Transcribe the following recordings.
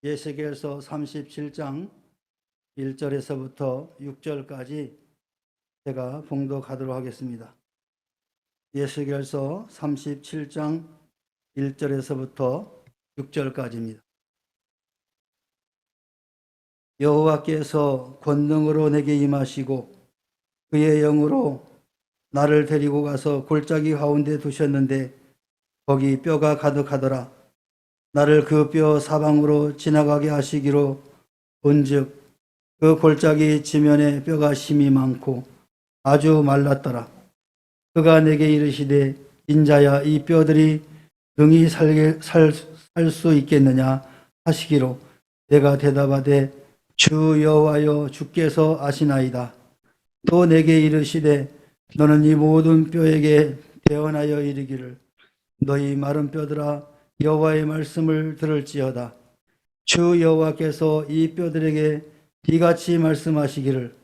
예수계서 37장 1절에서부터 6절까지 제가 봉독하도록 하겠습니다. 예수계서 37장 1절에서부터 6절까지입니다. 여호와께서 권능으로 내게 임하시고 그의 영으로 나를 데리고 가서 골짜기 가운데 두셨는데 거기 뼈가 가득하더라. 나를 그 뼈 사방으로 지나가게 하시기로 본즉 그 골짜기 지면에 뼈가 심이 많고 아주 말랐더라. 그가 내게 이르시되 인자야 이 뼈들이 능히 살 수 있겠느냐 하시기로 내가 대답하되 주 여호와여 주께서 아시나이다. 또 내게 이르시되 너는 이 모든 뼈에게 대언하여 이르기를 너희 마른 뼈들아 여호와의 말씀을 들을지어다. 주 여호와께서 이 뼈들에게 이같이 말씀하시기를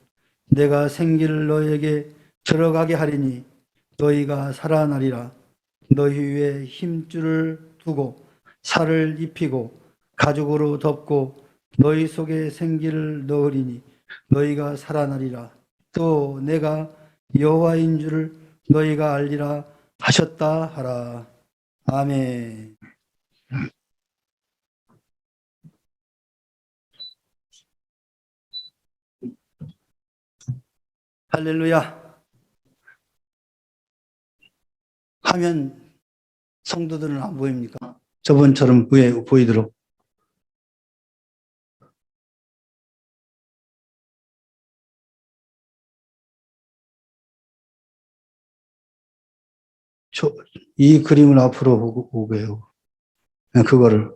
내가 생기를 너희에게 들어가게 하리니 너희가 살아나리라. 너희 위에 힘줄을 두고 살을 입히고 가죽으로 덮고 너희 속에 생기를 넣으리니 너희가 살아나리라. 또 내가 여호와인 줄을 너희가 알리라 하셨다 하라. 아멘. 할렐루야. 화면 성도들은 안 보입니까? 저번처럼 보이도록. 이 그림을 앞으로 오게요. 그거를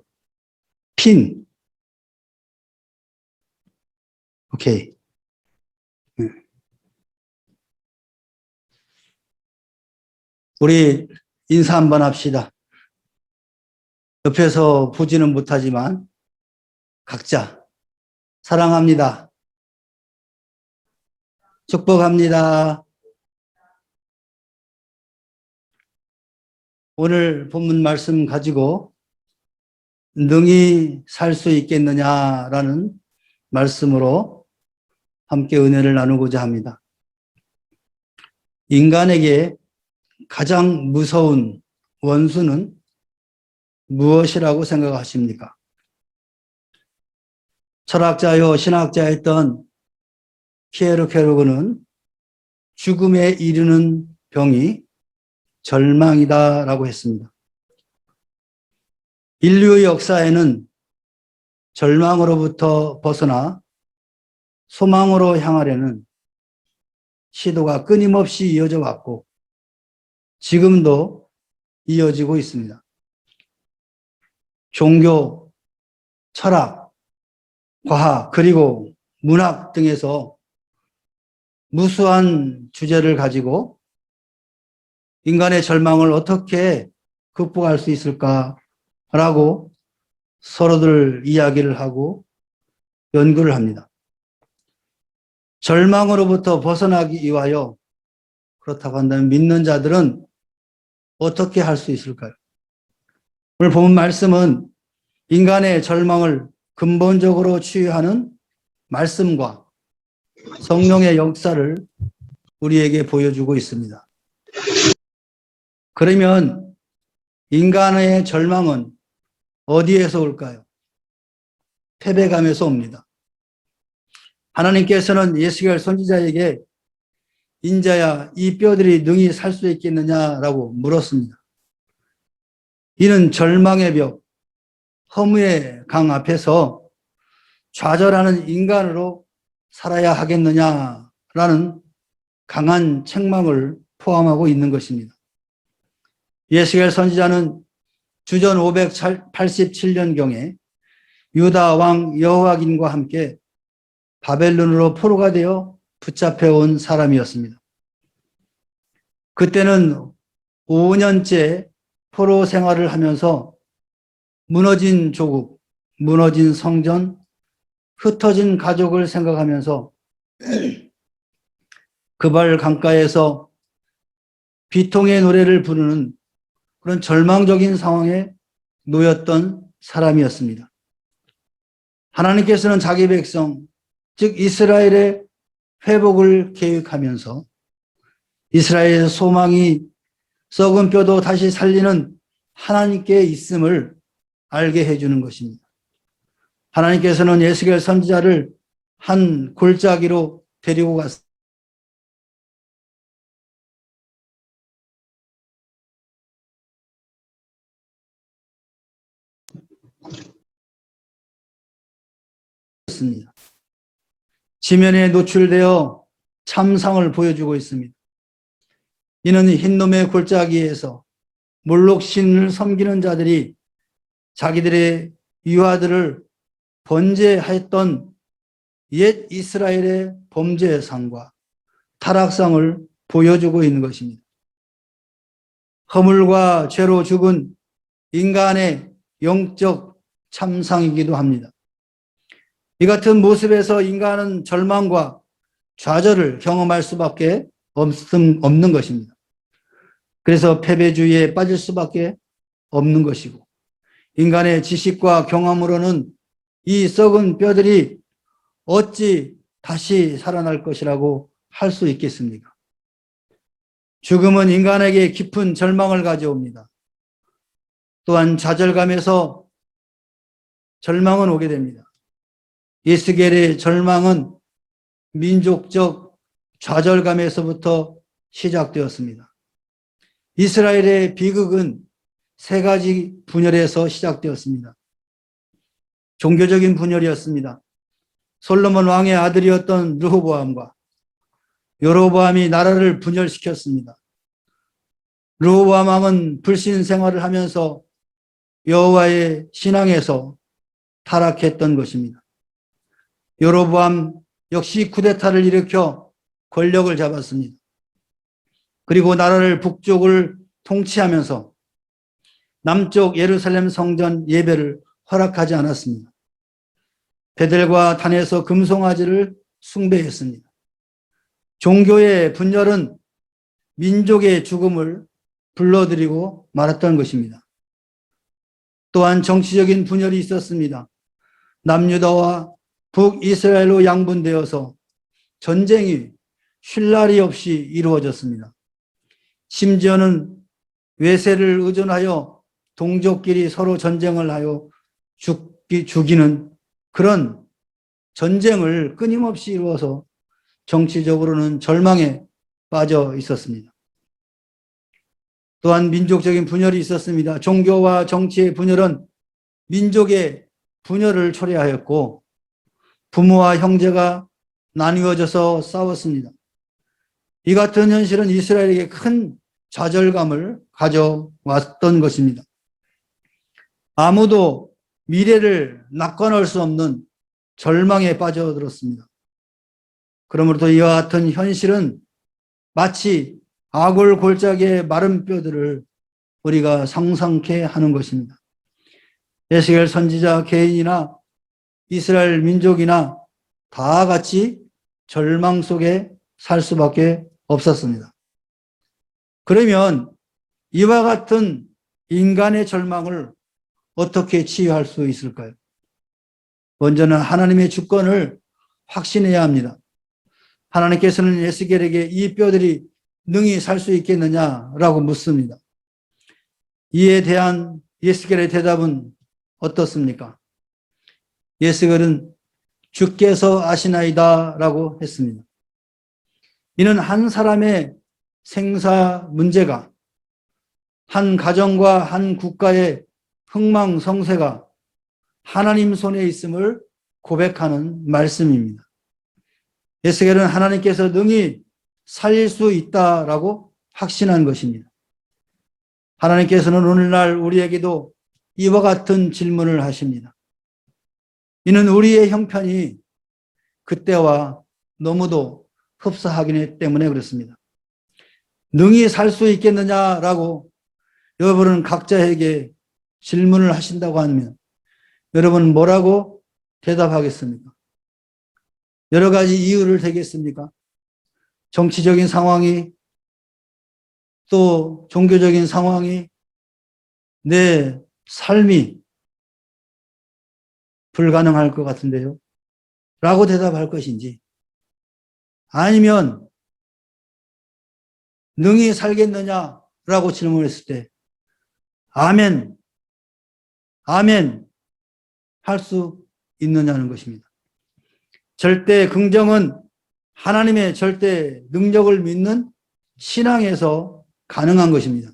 핀. 오케이. 우리 인사 한번 합시다. 옆에서 보지는 못하지만 각자 사랑합니다. 축복합니다. 오늘 본문 말씀 가지고 능히 살 수 있겠느냐라는 말씀으로 함께 은혜를 나누고자 합니다. 인간에게 가장 무서운 원수는 무엇이라고 생각하십니까? 철학자요 신학자였던 피에르 케르고는 죽음에 이르는 병이 절망이다라고 했습니다. 인류의 역사에는 절망으로부터 벗어나 소망으로 향하려는 시도가 끊임없이 이어져 왔고 지금도 이어지고 있습니다. 종교, 철학, 과학, 그리고 문학 등에서 무수한 주제를 가지고 인간의 절망을 어떻게 극복할 수 있을까라고 서로들 이야기를 하고 연구를 합니다. 절망으로부터 벗어나기 위하여 그렇다고 한다면 믿는 자들은 어떻게 할 수 있을까요? 오늘 본 말씀은 인간의 절망을 근본적으로 치유하는 말씀과 성령의 역사를 우리에게 보여주고 있습니다. 그러면 인간의 절망은 어디에서 올까요? 패배감에서 옵니다. 하나님께서는 예수겔 선지자에게 인자야 이 뼈들이 능히 살 수 있겠느냐라고 물었습니다. 이는 절망의 벽, 허무의 강 앞에서 좌절하는 인간으로 살아야 하겠느냐라는 강한 책망을 포함하고 있는 것입니다. 예수겔 선지자는 주전 587년경에 유다 왕 여호야긴과 함께 바벨론으로 포로가 되어 붙잡혀온 사람이었습니다. 그때는 5년째 포로 생활을 하면서 무너진 조국, 무너진 성전, 흩어진 가족을 생각하면서 그발 강가에서 비통의 노래를 부르는 그런 절망적인 상황에 놓였던 사람이었습니다. 하나님께서는 자기 백성, 즉 이스라엘의 회복을 계획하면서 이스라엘의 소망이 썩은 뼈도 다시 살리는 하나님께 있음을 알게 해주는 것입니다. 하나님께서는 에스겔 선지자를 한 골짜기로 데리고 갔습니다. 지면에 노출되어 참상을 보여주고 있습니다. 이는 흰놈의 골짜기에서 몰록 신을 섬기는 자들이 자기들의 유아들을 번제했던 옛 이스라엘의 범죄상과 타락상을 보여주고 있는 것입니다. 허물과 죄로 죽은 인간의 영적 참상이기도 합니다. 이 같은 모습에서 인간은 절망과 좌절을 경험할 수밖에 없는 것입니다. 그래서 패배주의에 빠질 수밖에 없는 것이고, 인간의 지식과 경험으로는 이 썩은 뼈들이 어찌 다시 살아날 것이라고 할 수 있겠습니까? 죽음은 인간에게 깊은 절망을 가져옵니다. 또한 좌절감에서 절망은 오게 됩니다. 에스겔의 절망은 민족적 좌절감에서부터 시작되었습니다. 이스라엘의 비극은 세 가지 분열에서 시작되었습니다. 종교적인 분열이었습니다. 솔로몬 왕의 아들이었던 르호보암과 여로보암이 나라를 분열시켰습니다. 르호보암 왕은 불신 생활을 하면서 여호와의 신앙에서 타락했던 것입니다. 여로보암 역시 쿠데타를 일으켜 권력을 잡았습니다. 그리고 나라를 북쪽을 통치하면서 남쪽 예루살렘 성전 예배를 허락하지 않았습니다. 베델과 단에서 금송아지를 숭배했습니다. 종교의 분열은 민족의 죽음을 불러들이고 말았던 것입니다. 또한 정치적인 분열이 있었습니다. 남유다와 북이스라엘로 양분되어서 전쟁이 쉴 날이 없이 이루어졌습니다. 심지어는 외세를 의존하여 동족끼리 서로 전쟁을 하여 죽이는 그런 전쟁을 끊임없이 이루어서 정치적으로는 절망에 빠져 있었습니다. 또한 민족적인 분열이 있었습니다. 종교와 정치의 분열은 민족의 분열을 초래하였고 부모와 형제가 나뉘어져서 싸웠습니다. 이 같은 현실은 이스라엘에게 큰 좌절감을 가져왔던 것입니다. 아무도 미래를 낙관할 수 없는 절망에 빠져들었습니다. 그러므로 이와 같은 현실은 마치 아골 골짜기의 마른 뼈들을 우리가 상상케 하는 것입니다. 에스겔 선지자 개인이나 이스라엘 민족이나 다 같이 절망 속에 살 수밖에 없었습니다. 그러면 이와 같은 인간의 절망을 어떻게 치유할 수 있을까요? 먼저는 하나님의 주권을 확신해야 합니다. 하나님께서는 에스겔에게 이 뼈들이 능히 살 수 있겠느냐라고 묻습니다. 이에 대한 에스겔의 대답은 어떻습니까? 에스겔은 주께서 아시나이다 라고 했습니다. 이는 한 사람의 생사 문제가, 한 가정과 한 국가의 흥망성쇠가 하나님 손에 있음을 고백하는 말씀입니다. 에스겔은 하나님께서 능히 살릴 수 있다라고 확신한 것입니다. 하나님께서는 오늘날 우리에게도 이와 같은 질문을 하십니다. 이는 우리의 형편이 그때와 너무도 흡사하기 때문에 그렇습니다. 능히 살 수 있겠느냐라고 여러분은 각자에게 질문을 하신다고 하면 여러분 뭐라고 대답하겠습니까? 여러 가지 이유를 대겠습니까? 정치적인 상황이, 또 종교적인 상황이, 내 삶이 불가능할 것 같은데요. 라고 대답할 것인지, 아니면 능히 살겠느냐라고 질문했을 때 아멘, 아멘 할 수 있느냐는 것입니다. 절대 긍정은 하나님의 절대 능력을 믿는 신앙에서 가능한 것입니다.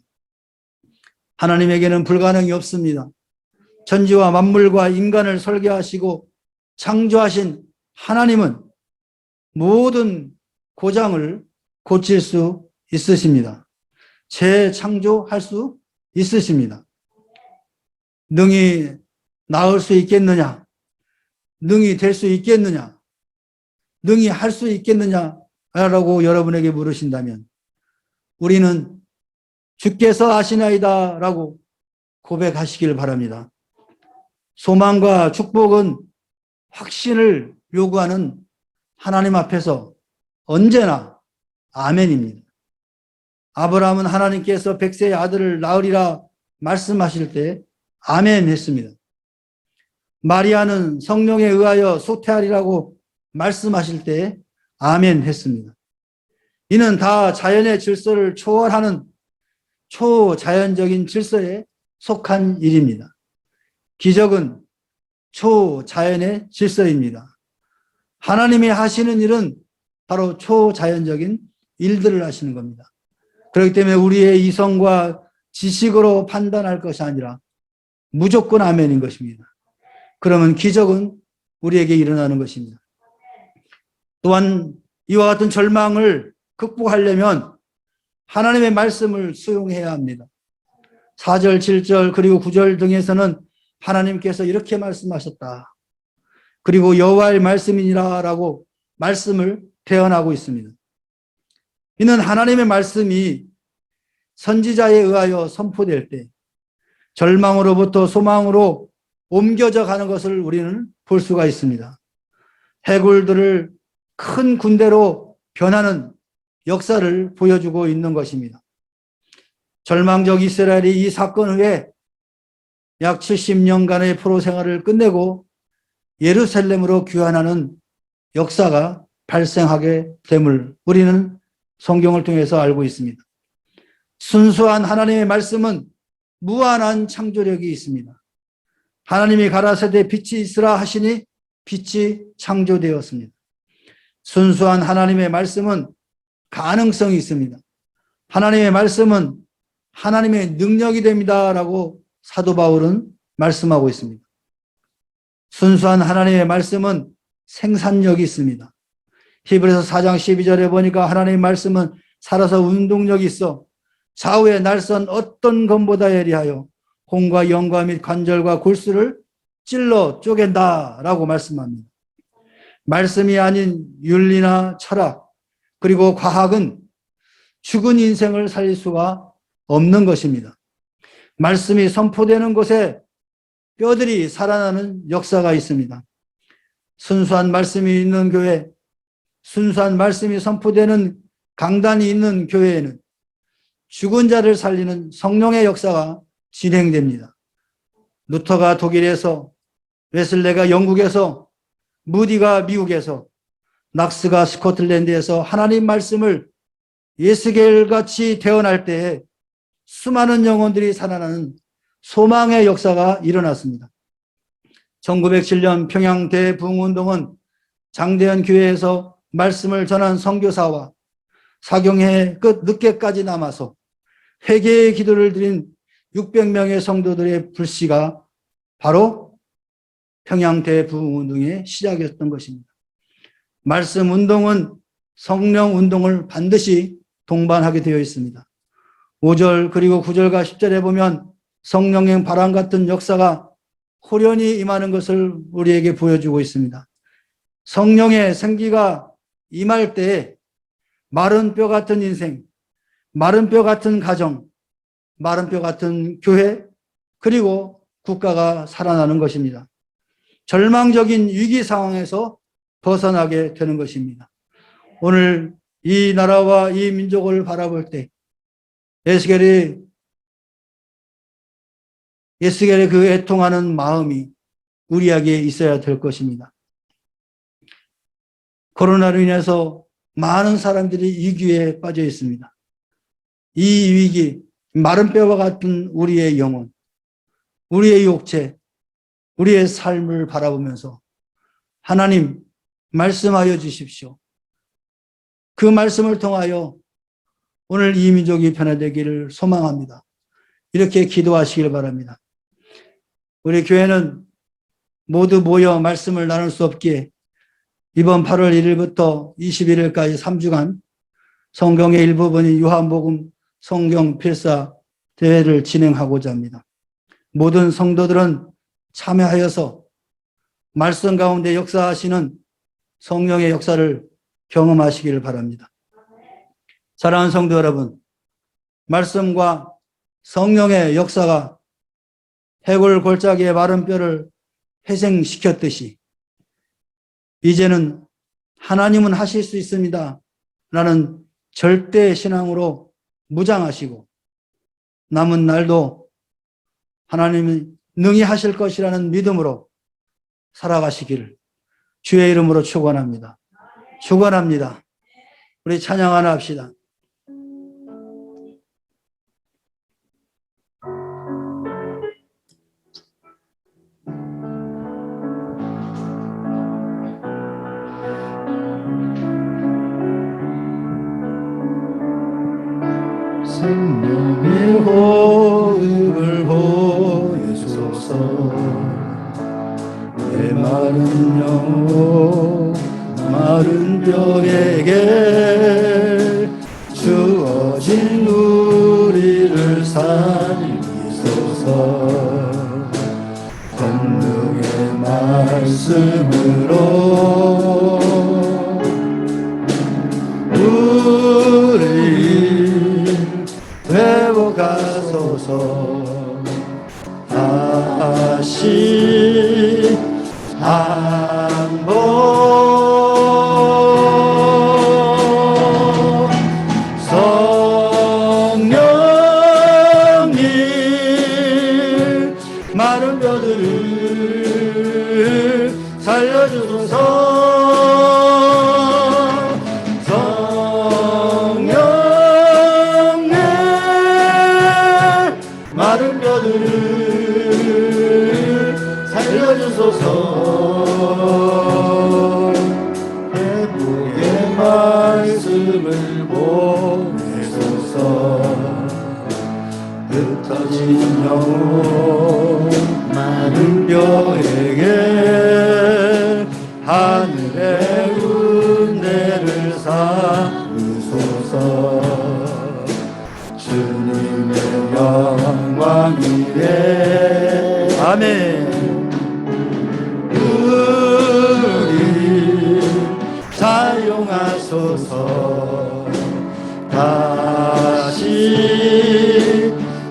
하나님에게는 불가능이 없습니다. 천지와 만물과 인간을 설계하시고 창조하신 하나님은 모든 고장을 고칠 수 있으십니다. 재창조할 수 있으십니다. 능히 나을 수 있겠느냐? 능히 될 수 있겠느냐? 능히 할 수 있겠느냐라고 여러분에게 물으신다면 우리는 주께서 아시나이다 라고 고백하시길 바랍니다. 소망과 축복은 확신을 요구하는 하나님 앞에서 언제나 아멘입니다. 아브라함은 하나님께서 백세의 아들을 낳으리라 말씀하실 때 아멘 했습니다. 마리아는 성령에 의하여 쇠퇴하리라고 말씀하실 때 아멘 했습니다. 이는 다 자연의 질서를 초월하는 초자연적인 질서에 속한 일입니다. 기적은 초자연의 질서입니다. 하나님이 하시는 일은 바로 초자연적인 일들을 하시는 겁니다. 그렇기 때문에 우리의 이성과 지식으로 판단할 것이 아니라 무조건 아멘인 것입니다. 그러면 기적은 우리에게 일어나는 것입니다. 또한 이와 같은 절망을 극복하려면 하나님의 말씀을 수용해야 합니다. 4절, 7절 그리고 9절 등에서는 하나님께서 이렇게 말씀하셨다. 그리고 여호와의 말씀이니라 라고 말씀을 대언하고 있습니다. 이는 하나님의 말씀이 선지자에 의하여 선포될 때 절망으로부터 소망으로 옮겨져 가는 것을 우리는 볼 수가 있습니다. 해골들을 큰 군대로 변하는 역사를 보여주고 있는 것입니다. 절망적 이스라엘이 이 사건 후에 약 70년간의 포로 생활을 끝내고 예루살렘으로 귀환하는 역사가 발생하게 됨을 우리는 성경을 통해서 알고 있습니다. 순수한 하나님의 말씀은 무한한 창조력이 있습니다. 하나님이 가라사대 빛이 있으라 하시니 빛이 창조되었습니다. 순수한 하나님의 말씀은 가능성이 있습니다. 하나님의 말씀은 하나님의 능력이 됩니다라고 사도 바울은 말씀하고 있습니다. 순수한 하나님의 말씀은 생산력이 있습니다. 히브리서 4장 12절에 보니까 하나님의 말씀은 살아서 운동력이 있어 좌우의 날선 어떤 검보다 예리하여 혼과 영과 및 관절과 골수를 찔러 쪼갠다라고 말씀합니다. 말씀이 아닌 윤리나 철학 그리고 과학은 죽은 인생을 살릴 수가 없는 것입니다. 말씀이 선포되는 곳에 뼈들이 살아나는 역사가 있습니다. 순수한 말씀이 있는 교회, 순수한 말씀이 선포되는 강단이 있는 교회에는 죽은 자를 살리는 성령의 역사가 진행됩니다. 루터가 독일에서, 웨슬레가 영국에서, 무디가 미국에서, 낙스가 스코틀랜드에서 하나님 말씀을 예스겔같이 태어날 때에 수많은 영혼들이 살아나는 소망의 역사가 일어났습니다. 1907년 평양 대부흥운동은 장대현 교회에서 말씀을 전한 선교사와 사경회 끝 늦게까지 남아서 회개의 기도를 드린 600명의 성도들의 불씨가 바로 평양 대부흥운동의 시작이었던 것입니다. 말씀 운동은 성령 운동을 반드시 동반하게 되어 있습니다. 5절 그리고 9절과 10절에 보면 성령의 바람 같은 역사가 호련히 임하는 것을 우리에게 보여주고 있습니다. 성령의 생기가 임할 때 마른 뼈 같은 인생, 마른 뼈 같은 가정, 마른 뼈 같은 교회, 그리고 국가가 살아나는 것입니다. 절망적인 위기 상황에서 벗어나게 되는 것입니다. 오늘 이 나라와 이 민족을 바라볼 때 예스겔의 그 애통하는 마음이 우리에게 있어야 될 것입니다. 코로나로 인해서 많은 사람들이 위기에 빠져 있습니다. 이 위기, 마른 뼈와 같은 우리의 영혼, 우리의 육체, 우리의 삶을 바라보면서 하나님 말씀하여 주십시오. 그 말씀을 통하여 오늘 이 민족이 변화되기를 소망합니다. 이렇게 기도하시길 바랍니다. 우리 교회는 모두 모여 말씀을 나눌 수 없기에 이번 8월 1일부터 21일까지 3주간 성경의 일부분인 요한복음 성경 필사 대회를 진행하고자 합니다. 모든 성도들은 참여하여서 말씀 가운데 역사하시는 성령의 역사를 경험하시기를 바랍니다. 사랑하는 성도 여러분, 말씀과 성령의 역사가 해골 골짜기의 마른 뼈를 회생시켰듯이 이제는 하나님은 하실 수 있습니다 라는 절대 신앙으로 무장하시고 남은 날도 하나님이 능히 하실 것이라는 믿음으로 살아가시기를 주의 이름으로 축원합니다. 축원합니다. 우리 찬양 하나 합시다. 생명의 호흡을 보내소서. 내 마른 영혼 마른 뼈에게 주어진 우리를 살리소서. 권능의 말씀으로 우리 회복하소서. 다시 한번 성령님 마른 뼈들을 살려주소서. 마른 뼈들을 살려주소서. 회복의 말씀을 보내소서. 흩어진 영혼 마른 뼈에게 하늘의 은혜를 삼으소서. 주님의 영광 위에 아멘. 우리 사용하소서. 다시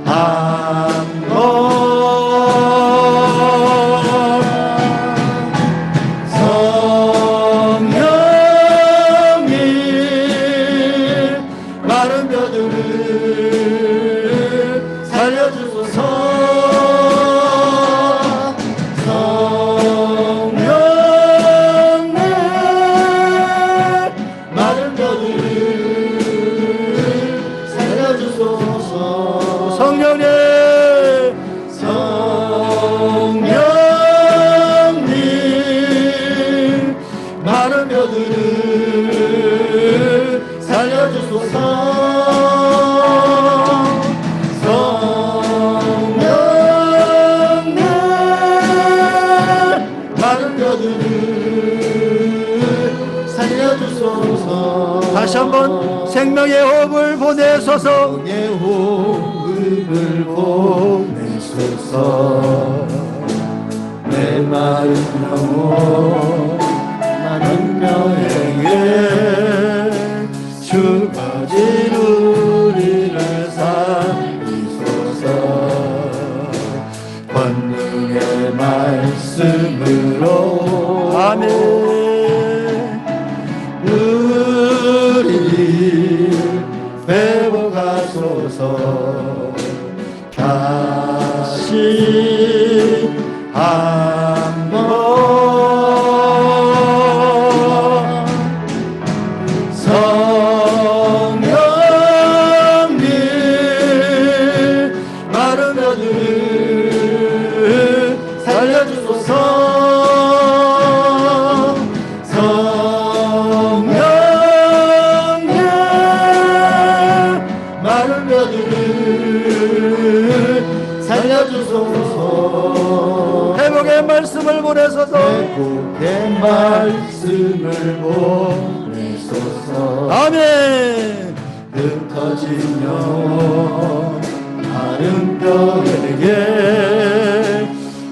한번 성령님 마른 뼈들을 살려주소서. 성령님 마른 뼈들을 살려주소서. 성령님 마른 뼈들을 살려주소서. 성령님 마른 뼈들을 살려주소서. 다시 한번 생명의 호흡을 보내소서. 생명의 호흡을 보내소서. 내 마른 영혼 마른 뼈에게 주가진 우리를 살리소서. 권능의 말씀으로 아멘. 우리 회복하소서. 다시 한번 회복의 말씀을 보내소서. 아멘. 흩어진 영혼 마른 뼈에게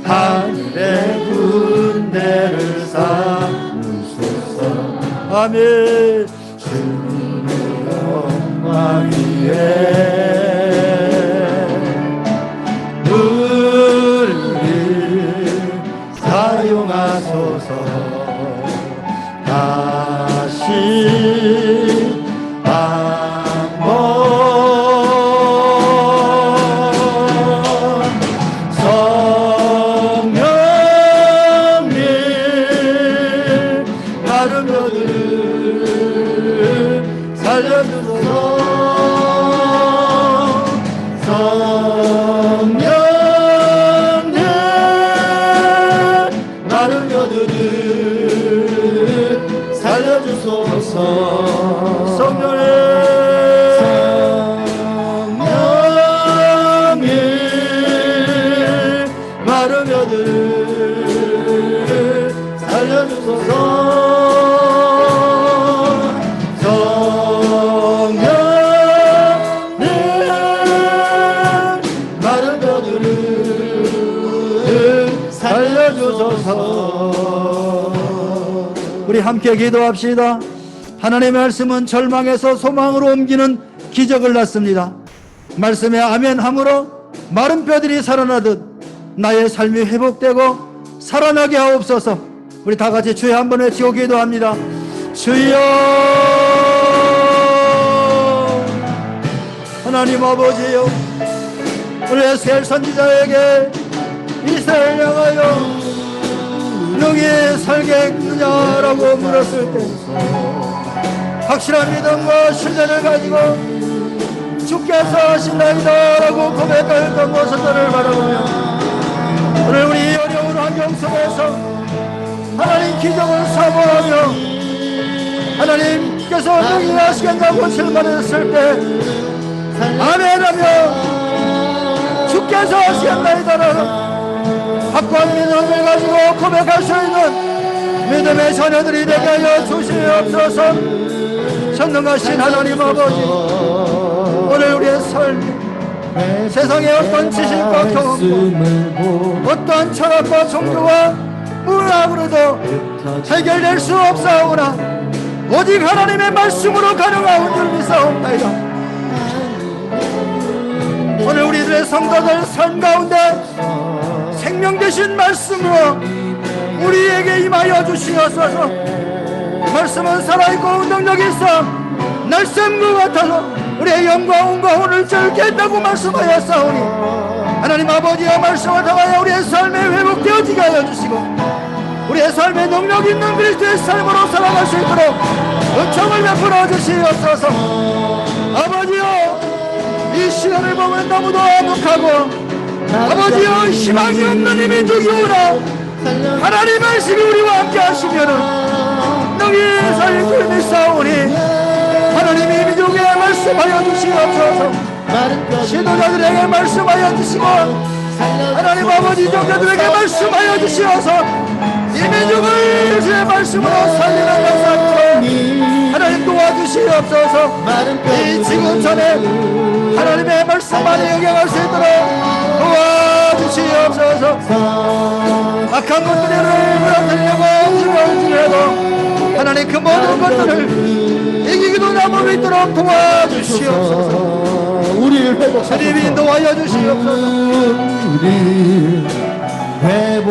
하늘의 군대를 삼으소서. 아멘. 주님의 영광 위에 우리를 사용하소서. 다시 한번 성령님 마른 뼈들을 살려주소서. 성령님 마른 뼈들을 살려주소서. 성령님 마른 뼈들을 살려주소서. 성령님 마른 뼈들을 살려주소서. 우리 함께 기도합시다. 하나님의 말씀은 절망에서 소망으로 옮기는 기적을 낳습니다. 말씀에 아멘함으로 마른 뼈들이 살아나듯 나의 삶이 회복되고 살아나게 하옵소서. 우리 다 같이 주여 한번 외치고 기도합니다. 주여. 하나님 아버지요, 우리 에스겔 선지자에게 이스라엘 향하여 너희 살겠느냐라고 물었을 때 확실한 믿음과 신뢰를 가지고 주께서 하신다이다라고 고백하였던 모습들을 바라보며 오늘 우리 어려운 환경 속에서 하나님 기적을 사모하며 하나님께서 너희 하시겠다고 질문했을 때 아멘하며 주께서 하시겠나이다라는 확고한 믿음을 가지고 고백할 수 있는 믿음의 자녀들이 되게 하여 주시옵소서. 전능하신 하나님 아버지, 오늘 우리의 삶 세상의 어떤 지식과 경험과 어떠한 철학과 종교와 문학으로도 해결될 수 없사오나 오직 하나님의 말씀으로 가능한 줄 믿사옵나이다. 오늘 우리들의 성도들 삶 가운데 생명 되신 말씀으로 우리에게 임하여 주시옵소서. 말씀은 살아있고 운동력이 있어 날쌘과 같아서 우리의 영과 온과 혼을 즐게 했다고 말씀하였사오니 하나님 아버지의 말씀을 통하여 우리의 삶에 회복되어지게 하여 주시고 우리의 삶에 능력 있는 그리스도의 삶으로 살아갈 수 있도록 은총을 베풀어 주시옵소서. 아버지여, 이 시간을 보면 너무도 암묵하고 아버지여 희망이 없는 힘이 두기오라. 하나님 말씀이 우리와 함께 하시면은 너희 살길 믿사오니 하나님이 민족에 말씀하여 주시옵소서. 지도자들에게 말씀하여 주시고 하나님 아버지 종자들에게 말씀하여 주시어서 이 민족을 주의 말씀으로 살리는 감사합니다. 하나님 도와주시옵소서. 이 지구촌에 하나님의 말씀만이 영향할 수 있도록 도와주시옵소서. 악한 것들을 무너뜨리려고 들어올지라도 하나님 그 모든 것들을 이기기도 남을 수 있도록 도와주시옵소서. 우리를 회복하소서. 주님이 인도하여 주시옵소서.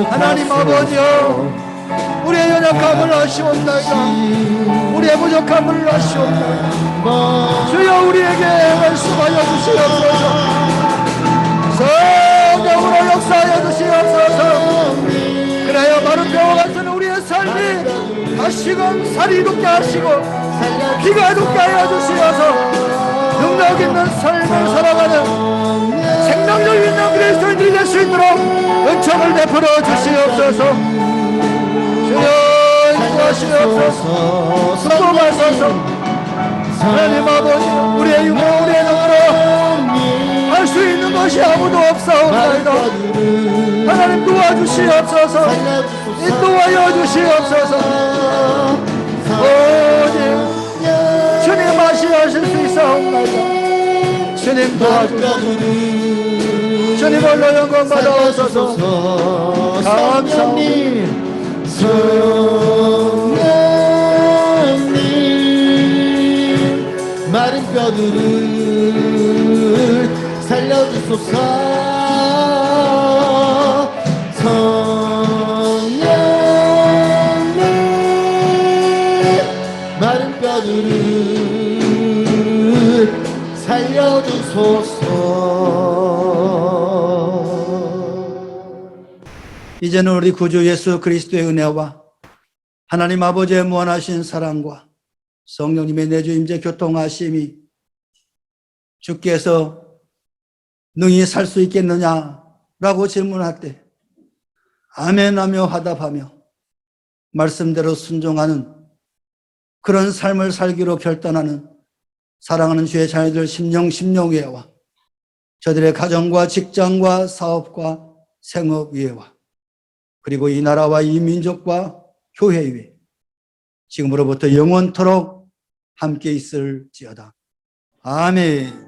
하나님 아버지여, 우리의 연약함을 아시옵나이다. 우리의 부족함을 아시옵나이다. 주여 우리에게 말씀하여 주시옵소서. 성령으로 역사하여 주시옵소서. 그래야 마른 뼈와 같은 우리의 삶이 다시금 살이 돋게 하시고 피가 돋게 하여 주시어서 능력 있는 삶을 살아가는 생명력 있는 그리스도인들이 될 수 있도록 은총을 베풀어 주시옵소서. 주여 인도하시옵소서. 수고하소서. 하나님 아버지, 우리의 유머 우리의 능으로 할 수 있는 것이 아무도 없사옵나이다. 뼈들을 하나님 도와주시옵소서. 살려주소서. 도와여 주시옵소서. 오직 주님 하실 수 있사옵나이다. 주님 도와주소서. 주님 홀로 영광 받아옵소서. 감사합니다. 성령님 마른 뼈들을 살려주소서. 성령님 마른 뼈들을 살려주소서. 이제는 우리 구주 예수 그리스도의 은혜와 하나님 아버지의 무한하신 사랑과 성령님의 내주 임재 교통하심이 주께서 능히 살 수 있겠느냐라고 질문할 때 아멘하며 화답하며 말씀대로 순종하는 그런 삶을 살기로 결단하는 사랑하는 주의 자녀들 심령위에와 저들의 가정과 직장과 사업과 생업위에와 그리고 이 나라와 이 민족과 교회 위에 지금으로부터 영원토록 함께 있을지어다. 아멘.